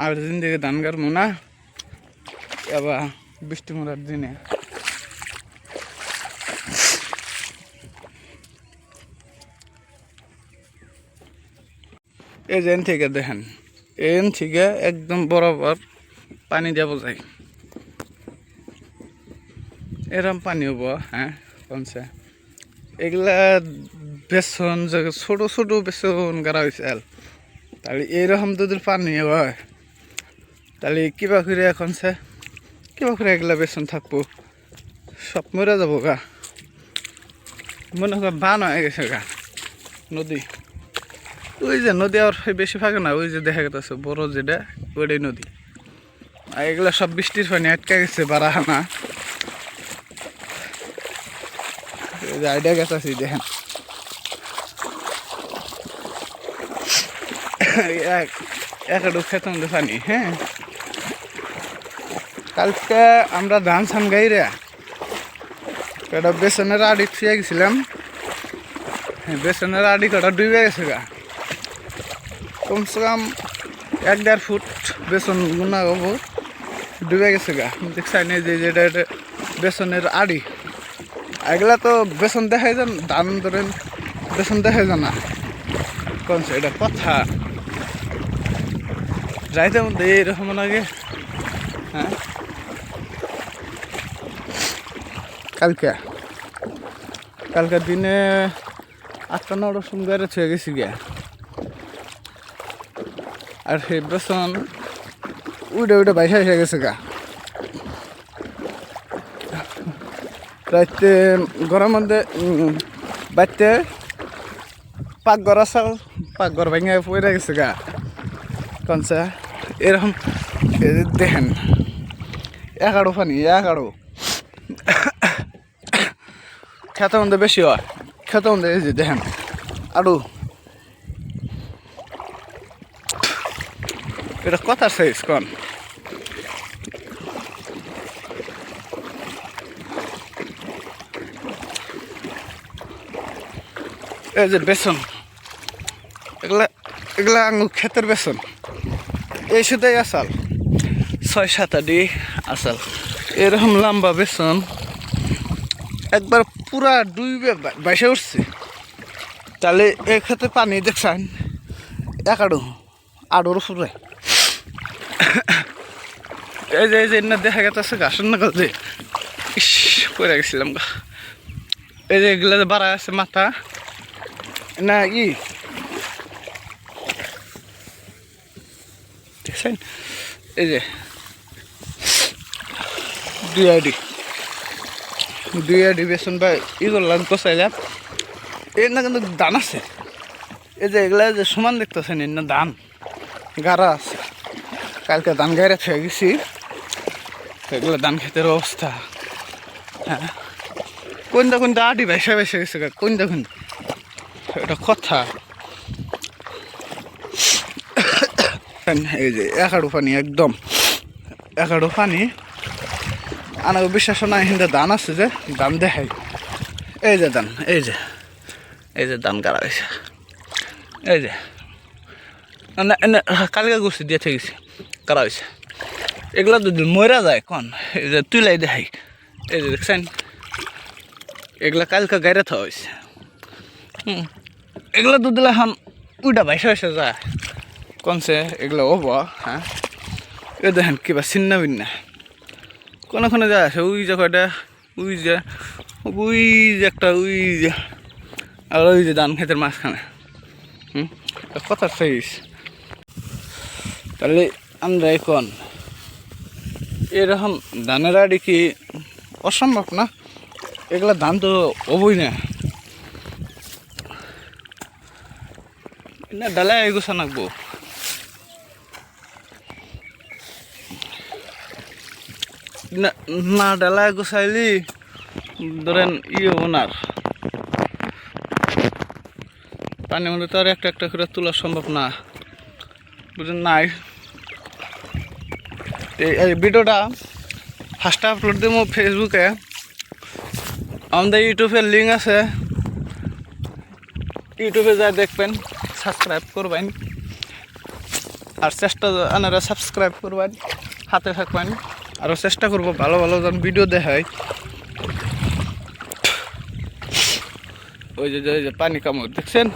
আর দিন থেকে ধান কাটবো না, এবার বৃষ্টি মরার দিনে এই যে এন থেকে দেখেন, এন থেকে একদম বরাবর পানি দেওয়া যায়, এরম পানি হবো। হ্যাঁ কমছে এগুলা বেসন যে ছোট ছোট বেসন গাড়া হয়েছে, তাহলে এইরকম যদি পানি হয় তাহলে কিবা করে এখনছে কিবা করে এগুলা বেসন থাকবো, সব মরে যাবো গা। মনে হয় বান হয়ে গেছে গা নদী। ওই যে নদী আর বেশি ফাঁকে না, ওই যে দেখা গেছে বড় যেটা ওইটাই নদী। আর এগুলা সব বৃষ্টির পানি আটকে গেছে বারাহানা। আইডিয়া গেছে আছি দেখেন, একটু খেতাম পানি। হ্যাঁ কালকে আমরা ধান সান গাই রে একটা বেসনের আড়ি ছুঁয়ে গেছিলাম, বেসনের আড়ি কটা ডুবে গেছে গা, কমসে কম 1-1.5 ফুট বেসন গুনা হবো ডুবে গেছে গা। দেখছাই না যে যেটা বেসনের আড়ি, এগুলা তো বেসন দেখাই যান, ধান ধরেন বেসন দেখাই যান না, কমছে এটা কথা যাইতে মধ্যে এইরকম লাগে। হ্যাঁ কালকে দিনে 8-9টার সময় ছুঁয়ে গেছি গিয়া, আর সেই বেসন উইডে বাইসা এসে গেছে গা। রাইতে ঘরের মধ্যে বাইতে পাকঘর আসাল, পাকঘর ভেঙে পড়ে গেছে গা। কনসা এরকম দেখেন একাড়ো পানি, একাড়ো খেতে মধ্যে বেশি হয়, খেতে মধ্যে এই যে দেখেন আরো এটা কথার সাইজ কন। এই যে বেসন, এগুলা আঙুর ক্ষেতের বেসন, এই শুধুই আসাল 6-7 আটি আসাল, এরকম লম্বা বেসন একবার পুরা ডুবে বাইসে উঠছে। তাহলে এই ক্ষেতে পানি দেখছেন আড়োর ফুরে। এই যে না দেখা গেছে ঘাসের নাগাল যে ইস পড়ে গেছিলাম গা। এই যে এগুলা বাড়া আছে মাথা না দেখছেন, এই যে 2 আটি বেসন বা করলাম কষাইলাম। এর না কিন্তু ধান আছে, এই যে এগুলা যে সমান দেখতেছেন এর না ধান গাড়া আছে। কালকে ধান গাড়া খেয়ে গেছি, এগুলো ধান খেতের অবস্থা। হ্যাঁ কোনটা আটি বাইসা গেছে কোনটা এটা কথা। এই যে একাড়ো পানি, একদম একাড়ো পানি আনা বিশ্বাস না। হিন্দা ধান আছে যে ধান দেখাই, এই যে ধান, এই যে ধান গাড়া হয়েছে, এই যে কালকে গুছি দিয়ে থেকেছি গাড়া হয়েছে। এগুলা যদি মরা যায় কন, এই যে তুলাই দেখাই, এই যে দেখছেন এগুলা কালকে গাড়ে থা হয়েছে। এগুলা দুধ দিলে এখন উইটা বাইসা যায় কনছে এগুলো হবো। হ্যাঁ এ দেখেন কিবা ছিন্না বিন্না কোনখানে যা আছে, ওই যে কয়টা, ওই যে একটা, ওই যে আর ওই যে ধান খেতের মাঝখানে। কথা সাইজ। তাহলে আমরা এখন এরকম ধানের আড়ি কি অসম্ভব না? এগুলা ধান তো হবই না, ডালাই এগুছা নাকবো। না ডালাই গুছাইলি ধরেন ওনার পানির মধ্যে তো আর একটা করে তোলা সম্ভব না, বুঝলেন নাই। এই ভিডিওটা ফার্স্টে আপলোড দেবো ফেসবুকে, আমাদের ইউটিউবের লিঙ্ক আছে, ইউটিউবে যা দেখবেন, সাবস্ক্রাইব করবেন। আর চেষ্টা আনারা সাবস্ক্রাইব করবেন, হাতে থাকবেন, আরও চেষ্টা করবো ভালো ভালো যেন ভিডিও দেখায়। ওই যে পানি কামড় দেখছেন।